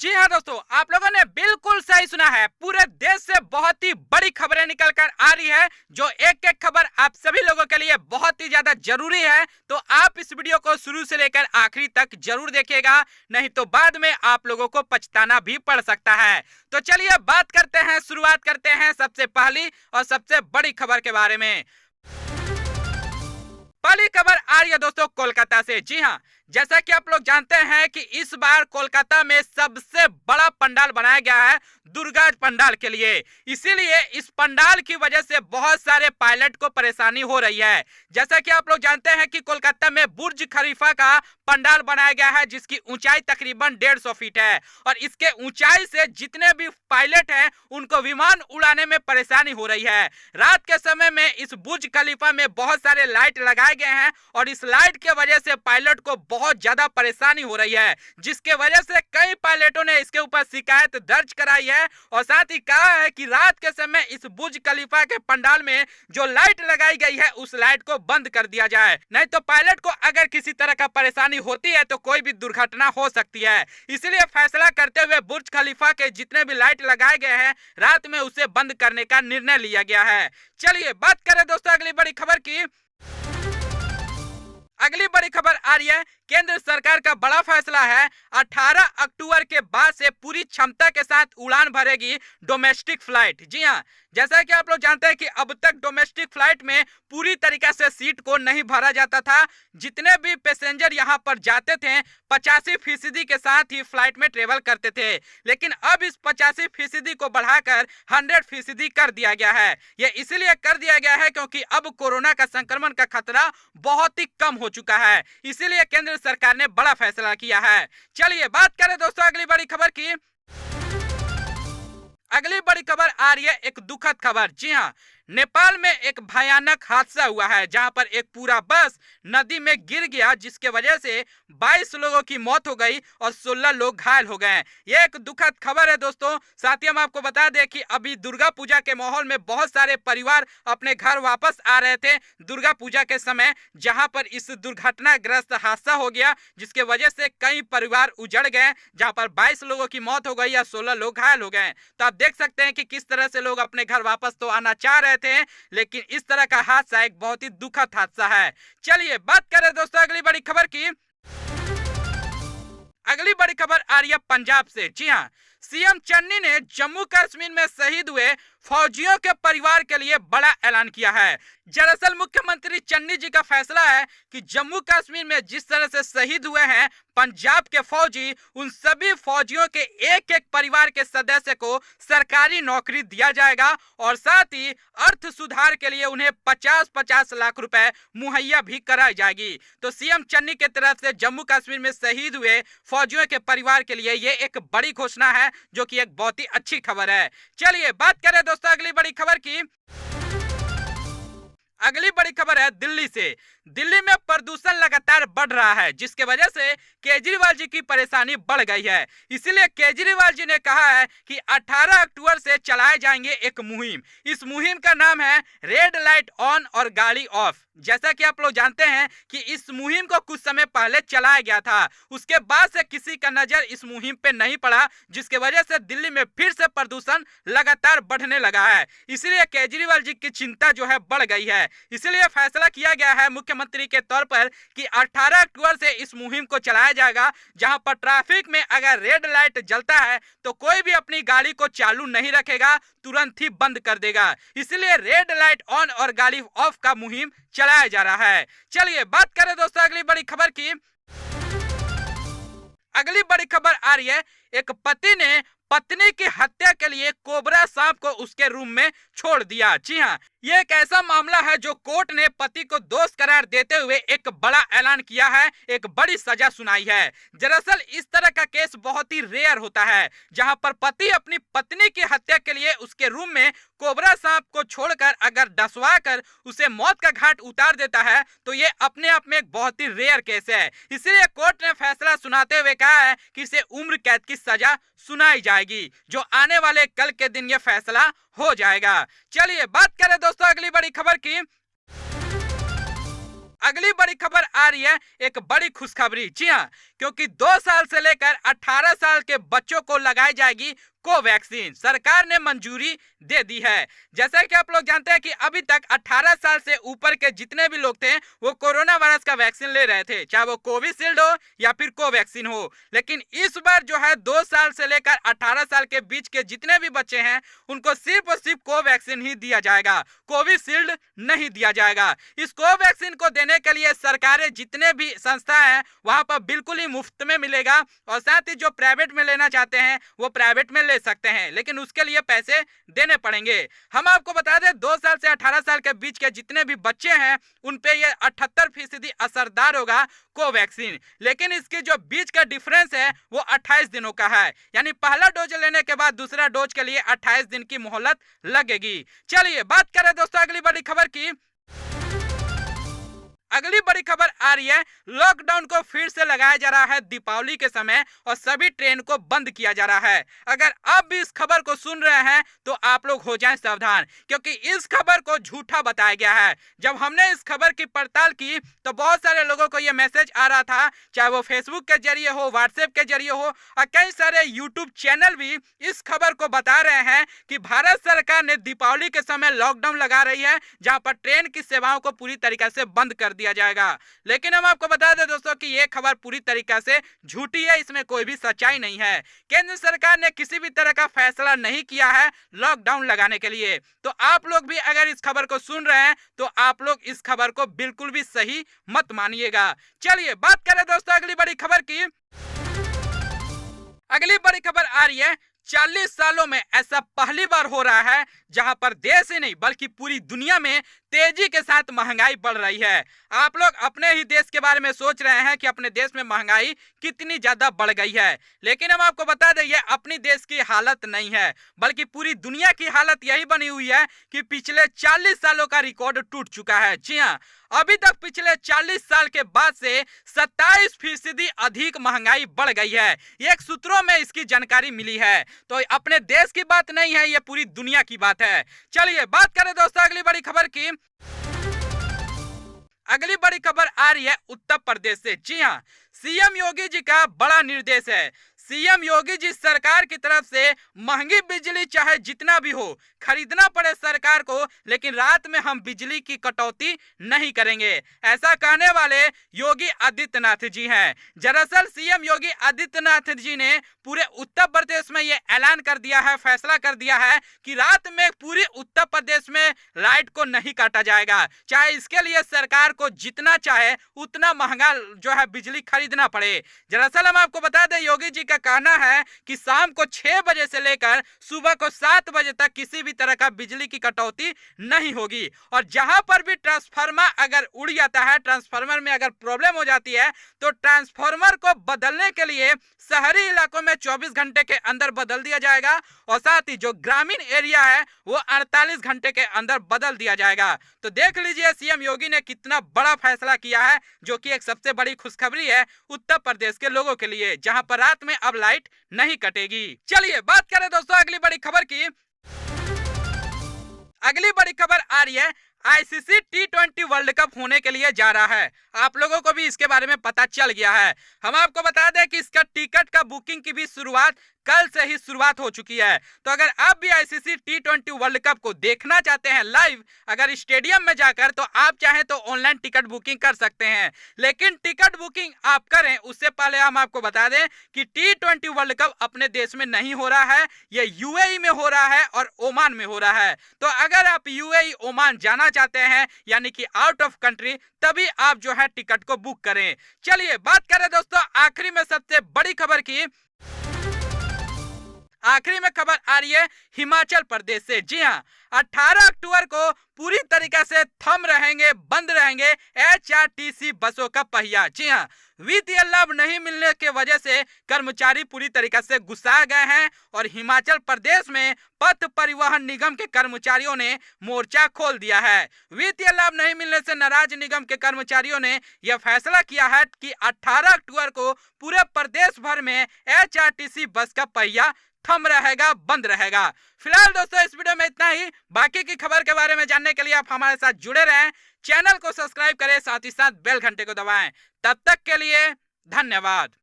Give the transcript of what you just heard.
जी हाँ दोस्तों, आप लोगों ने बिल्कुल सही सुना है। पूरे देश से बहुत ही बड़ी खबरें निकल कर आ रही है, जो एक एक खबर आप सभी लोगों के लिए बहुत ही ज्यादा जरूरी है। तो आप इस वीडियो को शुरू से लेकर आखिरी तक जरूर देखिएगा, नहीं तो बाद में आप लोगों को पछताना भी पड़ सकता है। तो चलिए शुरुआत करते हैं सबसे पहली और सबसे बड़ी खबर के बारे में। पहली खबर आ रही है दोस्तों कोलकाता से। जी हाँ, जैसा कि आप लोग जानते हैं कि इस बार कोलकाता में सबसे बड़ा पंडाल बनाया गया है दुर्गा पंडाल के लिए। इसीलिए इस पंडाल की वजह से बहुत सारे पायलट को परेशानी हो रही है। जैसा कि आप लोग जानते हैं कि कोलकाता में बुर्ज खलीफा का पंडाल बनाया गया है, जिसकी ऊंचाई तकरीबन 150 फीट है और इसके ऊंचाई से जितने भी पायलट हैं उनको विमान उड़ाने में परेशानी हो रही है। रात के समय में इस बुर्ज खलीफा में बहुत सारे लाइट लगाए गए हैं और इस लाइट के वजह से पायलट को बहुत ज्यादा परेशानी हो रही है, जिसके वजह से कई पायलटों ने इसके ऊपर शिकायत दर्ज कराई है और साथ ही कहा है कि रात के समय इस बुर्ज खलीफा के पंडाल में जो लाइट लगाई गई है उस लाइट को बंद कर दिया जाए, नहीं तो पायलट को अगर किसी तरह का परेशानी होती है तो कोई भी दुर्घटना हो सकती है। इसलिए फैसला करते हुए बुर्ज खलीफा के जितने भी लाइट लगाए गए हैं रात में उसे बंद करने का निर्णय लिया गया है। चलिए बात करें दोस्तों अगली बड़ी खबर की। अगली बड़ी खबर आ रही है, केंद्र सरकार का बड़ा फैसला है। 18 अक्टूबर के बाद से पूरी क्षमता के साथ उड़ान भरेगी डोमेस्टिक फ्लाइट। जी हाँ, जैसा कि आप लोग जानते हैं कि अब तक डोमेस्टिक फ्लाइट में पूरी तरीके से सीट को नहीं भरा जाता था। जितने भी पैसेंजर यहां पर जाते थे 85% के साथ ही फ्लाइट में ट्रेवल करते थे, लेकिन अब इस 85% को बढ़ाकर 100% कर दिया गया है। यह इसलिए कर दिया गया है क्योंकि अब कोरोना का संक्रमण का खतरा बहुत ही कम हो चुका है, इसीलिए केंद्र सरकार ने बड़ा फैसला किया है। चलिए बात करें दोस्तों अगली बड़ी खबर की। अगली बड़ी खबर आ रही है एक दुखद खबर। जी हाँ, नेपाल में एक भयानक हादसा हुआ है जहां पर एक पूरा बस नदी में गिर गया, जिसके वजह से 22 लोगों की मौत हो गई और 16 लोग घायल हो गए। यह एक दुखद खबर है दोस्तों। साथ ही हम आपको बता दें कि अभी दुर्गा पूजा के माहौल में बहुत सारे परिवार अपने घर वापस आ रहे थे दुर्गा पूजा के समय, जहां पर इस दुर्घटनाग्रस्त हादसा हो गया, जिसके वजह से कई परिवार उजड़ गए, जहां पर 22 लोगों की मौत हो गई या 16 लोग घायल हो गए। तो आप देख सकते हैं कि किस तरह से लोग अपने घर वापस तो आना चाह रहे थे, लेकिन इस तरह का हादसा एक बहुत ही दुखद हादसा है। चलिए बात करें दोस्तों अगली बड़ी खबर की। अगली बड़ी खबर आ रही है पंजाब से। जी हाँ, सीएम चन्नी ने जम्मू कश्मीर में शहीद हुए फौजियों के परिवार के लिए बड़ा ऐलान किया है। दरअसल मुख्यमंत्री चन्नी जी का फैसला है कि जम्मू कश्मीर में जिस तरह से शहीद हुए हैं पंजाब के फौजी, उन सभी फौजियों के एक एक परिवार के सदस्य को सरकारी नौकरी दिया जाएगा और साथ ही अर्थ सुधार के लिए उन्हें 50-50 लाख रुपए मुहैया भी कराई जाएगी। तो सीएम चन्नी की तरफ से जम्मू कश्मीर में शहीद हुए फौजियों के परिवार के लिए ये एक बड़ी घोषणा है, जो कि एक बहुत ही अच्छी खबर है। चलिए बात करें दोस्तों अगली बड़ी खबर की। अगली बड़ी खबर है दिल्ली से। दिल्ली में प्रदूषण लगातार बढ़ रहा है, जिसके वजह से केजरीवाल जी की परेशानी बढ़ गई है। इसीलिए केजरीवाल जी ने कहा है कि 18 अक्टूबर से चलाए जाएंगे एक मुहिम। इस मुहिम का नाम है रेड लाइट ऑन और गाड़ी ऑफ। जैसा कि आप लोग जानते हैं कि इस मुहिम को कुछ समय पहले चलाया गया था, उसके बाद से किसी का नजर इस मुहिम पे नहीं पड़ा, जिसके वजह से दिल्ली में फिर से प्रदूषण लगातार बढ़ने लगा है। इसलिए केजरीवाल जी की चिंता जो है बढ़ गई है। इसलिए फैसला किया गया है मुख्यमंत्री के तौर पर कि 18 अक्टूबर से इस मुहिम को चलाया जाएगा, जहां पर ट्रैफिक में अगर रेड लाइट जलता है तो कोई भी अपनी गाड़ी को चालू नहीं रखेगा, तुरंत ही बंद कर देगा। इसलिए रेड लाइट ऑन और गाड़ी ऑफ का मुहिम चलाया जा रहा है। चलिए बात करें दोस्तों अगली बड़ी खबर की। अगली बड़ी खबर आ रही है, एक पति ने पत्नी की हत्या के लिए कोबरा सांप को उसके रूम में छोड़ दिया। जी हाँ, ये एक ऐसा मामला है जो कोर्ट ने पति को दोष करार देते हुए एक बड़ा ऐलान किया है, एक बड़ी सजा सुनाई है। दरअसल इस तरह का केस बहुत ही रेयर होता है, जहां पर पति अपनी पत्नी की हत्या के लिए उसके रूम में कोबरा सांप को छोड़कर अगर डसवा कर उसे मौत का घाट उतार देता है, तो ये अपने आप में एक बहुत ही रेयर केस है। इसलिए कोर्ट ने फैसला सुनाते हुए कहा है कि इसे उम्र कैद की सजा सुनाई जाएगी, जो आने वाले कल के दिन ये फैसला हो जाएगा। चलिए बात करें दोस्तों अगली बड़ी खबर की। अगली बड़ी खबर आ रही है एक बड़ी खुशखबरी। जी हाँ, क्योंकि 2 साल से लेकर 18 साल के बच्चों को लगाई जाएगी कोवैक्सीन। सरकार ने मंजूरी दे दी है। जैसा कि आप लोग जानते हैं कि अभी तक 18 साल से ऊपर के जितने भी लोग थे वो कोरोना वायरस का वैक्सीन ले रहे थे, चाहे वो कोविशील्ड हो या फिर कोवैक्सीन हो। लेकिन इस बार जो है 2 साल से लेकर 18 साल के बीच के जितने भी बच्चे हैं उनको सिर्फ और सिर्फ कोवैक्सीन ही दिया जाएगा, कोविशील्ड नहीं दिया जाएगा। इस कोवैक्सीन को देने के लिए सरकारें जितने भी संस्था हैं वहां पर बिल्कुल ही मुफ्त में मिलेगा, और साथ ही जो प्राइवेट में लेना चाहते हैं वो प्राइवेट में ले सकते हैं, लेकिन उसके लिए पैसे देने पड़ेंगे। हम आपको बता दें 2 साल से 18 साल के बीच के जितने भी बच्चे हैं उन पे ये 78% असरदार होगा कोवैक्सीन। लेकिन इसकी जो बीच का डिफरेंस है वो 28 दिनों का है, यानी पहला डोज लेने के बाद दूसरा डोज के लिए 28 दिन की मोहलत लगेगी। चलिए बात करें दोस्तों अगली बड़ी खबर की। अगली बड़ी खबर आ रही है, लॉकडाउन को फिर से लगाया जा रहा है दीपावली के समय और सभी ट्रेन को बंद किया जा रहा है। अगर आप भी इस खबर को सुन रहे हैं तो आप लोग हो जाएं सावधान, क्योंकि इस खबर को झूठा बताया गया है। जब हमने इस खबर की पड़ताल की तो बहुत सारे लोगों को यह मैसेज आ रहा था, चाहे वो फेसबुक के जरिए हो, व्हाट्सएप के जरिए हो, और कई सारे यूट्यूब चैनल भी इस खबर को बता रहे हैं कि भारत सरकार ने दीपावली के समय लॉकडाउन लगा रही है, जहां पर ट्रेन की सेवाओं को पूरी तरीके से बंद कर दिया जाएगा। लेकिन हम आपको बता दें दोस्तों कि यह खबर पूरी तरीके से झूठी है, इसमें कोई भी सच्चाई नहीं है। केंद्र सरकार ने किसी भी तरह का फैसला नहीं किया है लॉकडाउन लगाने के लिए। तो आप लोग भी अगर इस खबर को सुन रहे हैं तो आप लोग इस खबर को बिल्कुल भी सही मत मानिएगा। चलिए बात करें दोस्तों अगली बड़ी खबर की। अगली बड़ी खबर आ रही है, 40 सालों में ऐसा पहली बार हो रहा है जहां पर देश ही नहीं बल्कि पूरी दुनिया में तेजी के साथ महंगाई बढ़ रही है। आप लोग अपने ही देश के बारे में सोच रहे हैं कि अपने देश में महंगाई कितनी ज्यादा बढ़ गई है, लेकिन हम आपको बता दें ये अपनी देश की हालत नहीं है बल्कि पूरी दुनिया की हालत यही बनी हुई है कि पिछले 40 सालों का रिकॉर्ड टूट चुका है। जी हाँ, अभी तक पिछले 40 साल के बाद से 27% अधिक महंगाई बढ़ गई है। एक सूत्रों में इसकी जानकारी मिली है। तो अपने देश की बात नहीं है, ये पूरी दुनिया की बात है। चलिए बात करें दोस्तों अगली बड़ी खबर की। अगली बड़ी खबर आ रही है उत्तर प्रदेश से। जी हाँ, सीएम योगी जी का बड़ा निर्देश है। सीएम योगी जी सरकार की तरफ से महंगी बिजली चाहे जितना भी हो खरीदना पड़े सरकार को, लेकिन रात में हम बिजली की कटौती नहीं करेंगे, ऐसा कहने वाले योगी आदित्यनाथ जी हैं। दरअसल सीएम योगी आदित्यनाथ जी ने पूरे उत्तर प्रदेश में ये ऐलान कर दिया है, फैसला कर दिया है कि रात में पूरी उत्तर प्रदेश में लाइट को नहीं काटा जाएगा, चाहे इसके लिए सरकार को जितना चाहे उतना महंगा जो है बिजली खरीदना पड़े। दरअसल हम आपको बता दें योगी जी का कहना है कि शाम को 6 बजे से लेकर सुबह को 7 बजे तक किसी भी तरह का बिजली की कटौती नहीं होगी, और जहां पर भी ट्रांसफार्मर अगर उड़ जाता है, ट्रांसफार्मर में अगर प्रॉब्लम हो जाती है तो ट्रांसफार्मर को बदलने के लिए शहरी इलाकों में 24 घंटे के अंदर बदल दिया जाएगा, और साथ ही जो ग्रामीण एरिया है वो 48 घंटे के अंदर बदल दिया जाएगा। तो देख लीजिए सीएम योगी ने कितना बड़ा फैसला किया है, जो कि एक सबसे बड़ी खुशखबरी है उत्तर प्रदेश के लोगों के लिए, जहां पर रात में अब लाइट नहीं कटेगी। चलिए बात करें दोस्तों अगली बड़ी खबर की। अगली बड़ी खबर आ रही है, आईसीसी T20 वर्ल्ड कप होने के लिए जा रहा है। आप लोगों को भी इसके बारे में पता चल गया है। हम आपको बता दें कि इसका टिकट का बुकिंग की भी शुरुआत कल से ही शुरुआत हो चुकी है। तो अगर आप भी आईसीसी T20 वर्ल्ड कप को देखना चाहते हैं लाइव, अगर स्टेडियम में जाकर, तो आप चाहें तो ऑनलाइन टिकट बुकिंग कर सकते हैं। लेकिन टिकट बुकिंग आप करें उससे पहले हम आपको बता दें कि T20 वर्ल्ड कप अपने देश में नहीं हो रहा है, ये यूएई में हो रहा है और ओमान में हो रहा है। तो अगर आप यूएई ओमान जाना चाहते हैं यानी कि आउट ऑफ कंट्री, तभी आप जो है टिकट को बुक करें। चलिए बात करें दोस्तों आखिरी में सबसे बड़ी खबर की। आखिरी में खबर आ रही है हिमाचल प्रदेश से। जी हाँ, 18 अक्टूबर को पूरी तरीके से थम रहेंगे, बंद रहेंगे एचआरटीसी बसों का पहिया। जी हाँ, वित्तीय लाभ नहीं मिलने के वजह से कर्मचारी पूरी तरीके से गुस्सा गए हैं और हिमाचल प्रदेश में पथ परिवहन निगम के कर्मचारियों ने मोर्चा खोल दिया है। वित्तीय लाभ नहीं मिलने से नाराज निगम के कर्मचारियों ने यह फैसला किया है कि 18 अक्टूबर को पूरे प्रदेश भर में HRTC बस का पहिया थम रहेगा, बंद रहेगा। फिलहाल दोस्तों इस वीडियो में इतना ही। बाकी की खबर के बारे में जानने के लिए आप हमारे साथ जुड़े रहें, चैनल को सब्सक्राइब करें, साथ ही साथ बेल घंटे को दबाएं। तब तक के लिए धन्यवाद।